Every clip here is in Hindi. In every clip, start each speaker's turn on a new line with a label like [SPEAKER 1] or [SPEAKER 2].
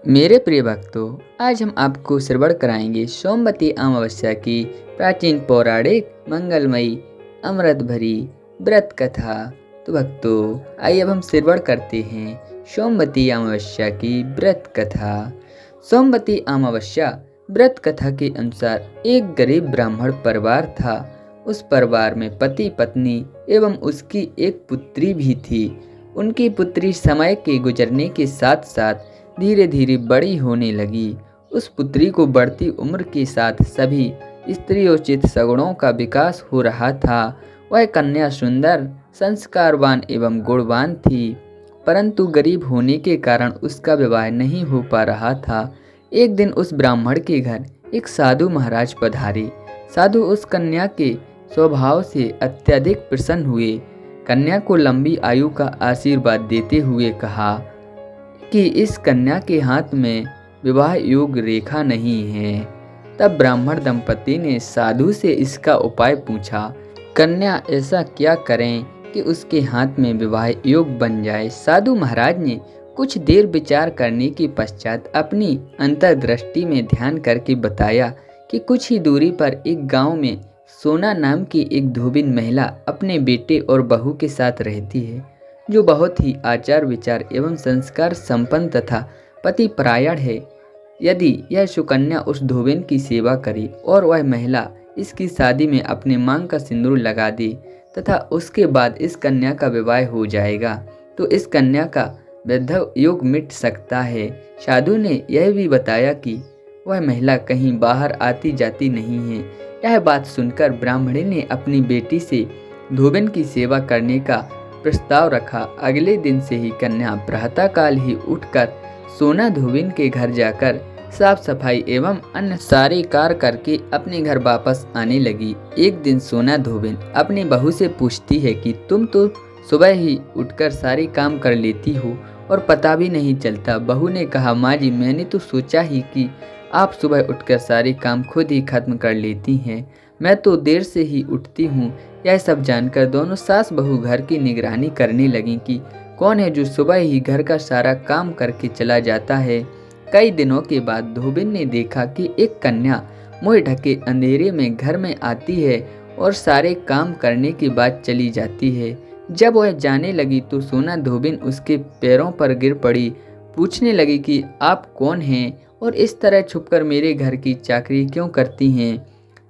[SPEAKER 1] मेरे प्रिय भक्तों, आज हम आपको श्रवण कराएंगे सोमवती अमावस्या की प्राचीन पौराणिक मंगलमयी अमृत भरी व्रत कथा। तो भक्तों, आइए अब हम श्रवण करते हैं सोमवती अमावस्या की व्रत कथा। सोमवती अमावस्या व्रत कथा के अनुसार एक गरीब ब्राह्मण परिवार था। उस परिवार में पति पत्नी एवं उसकी एक पुत्री भी थी। उनकी पुत्री समय के गुजरने के साथ साथ धीरे धीरे बड़ी होने लगी। उस पुत्री को बढ़ती उम्र के साथ सभी स्त्रियोचित सगुणों का विकास हो रहा था। वह कन्या सुंदर, संस्कारवान एवं गुणवान थी, परंतु गरीब होने के कारण उसका विवाह नहीं हो पा रहा था। एक दिन उस ब्राह्मण के घर एक साधु महाराज पधारे। साधु उस कन्या के स्वभाव से अत्यधिक प्रसन्न हुए। कन्या को लंबी आयु का आशीर्वाद देते हुए कहा कि इस कन्या के हाथ में विवाह योग रेखा नहीं है। तब ब्राह्मण दंपति ने साधु से इसका उपाय पूछा। कन्या ऐसा क्या करें कि उसके हाथ में विवाह योग बन जाए। साधु महाराज ने कुछ देर विचार करने के पश्चात अपनी अंतर्दृष्टि में ध्यान करके बताया कि कुछ ही दूरी पर एक गांव में सोना नाम की एक धोबिन महिला अपने बेटे और बहू के साथ रहती है, जो बहुत ही आचार विचार एवं संस्कार संपन्न तथा पतिपरायण है। यदि यह सुकन्या उस धोबिन की सेवा करे और वह महिला इसकी शादी में अपने मांग का सिंदूर लगा दे तथा उसके बाद इस कन्या का विवाह हो जाएगा, तो इस कन्या का वैधव योग मिट सकता है। साधु ने यह भी बताया कि वह महिला कहीं बाहर आती जाती नहीं है। यह बात सुनकर ब्राह्मणी ने अपनी बेटी से धोबिन की सेवा करने का प्रस्ताव रखा। अगले दिन से ही कन्या प्रातःकाल ही उठकर सोना धोबिन के घर जाकर साफ सफाई एवं अन्य सारे कार्य करके अपने घर वापस आने लगी। एक दिन सोना धोबिन अपनी बहू से पूछती है कि तुम तो सुबह ही उठकर सारे काम कर लेती हो और पता भी नहीं चलता। बहू ने कहा, माँ जी, मैंने तो सोचा ही कि आप सुबह उठकर सारे काम खुद ही खत्म कर लेती हैं। मैं तो देर से ही उठती हूँ। यह सब जानकर दोनों सास बहू घर की निगरानी करने लगी कि कौन है जो सुबह ही घर का सारा काम करके चला जाता है। कई दिनों के बाद धोबिन ने देखा कि एक कन्या मुँह ढके अंधेरे में घर में आती है और सारे काम करने के बाद चली जाती है। जब वह जाने लगी तो सोना धोबिन उसके पैरों पर गिर पड़ी। पूछने लगी कि आप कौन हैं और इस तरह छुपकर मेरे घर की चाकरी क्यों करती हैं।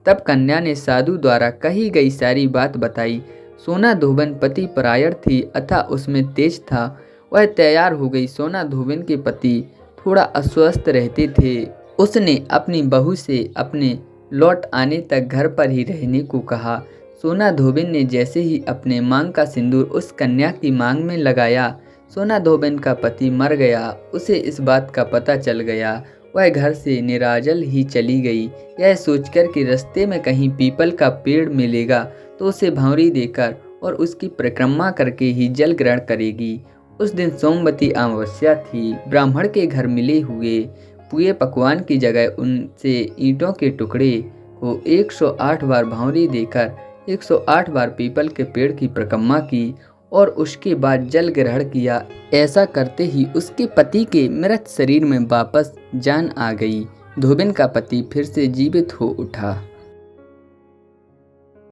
[SPEAKER 1] तब कन्या ने साधु द्वारा कही गई सारी बात बताई। सोना धोबिन पति परायण थी अतः उसमें तेज था। वह तैयार हो गई। सोना धोबिन के पति थोड़ा अस्वस्थ रहते थे। उसने अपनी बहू से अपने लौट आने तक घर पर ही रहने को कहा। सोना धोबिन ने जैसे ही अपने मांग का सिंदूर उस कन्या की मांग में लगाया, सोना धोबिन का पति मर गया। उसे इस बात का पता चल गया। वह घर से निराजल ही चली गई, यह सोचकर कि रास्ते में कहीं पीपल का पेड़ मिलेगा तो उसे भंवरी देकर और उसकी परिक्रमा करके ही जल ग्रहण करेगी। उस दिन सोमवती अमावस्या थी। ब्राह्मण के घर मिले हुए पूरे पकवान की जगह उनसे ईंटों के टुकड़े को 108 बार भंवरी देकर 108 बार पीपल के पेड़ की परिक्रमा की और उसके बाद जल ग्रहण किया। ऐसा करते ही उसके पति के मृत शरीर में वापस जान आ गई। धोबिन का पति फिर से जीवित हो उठा।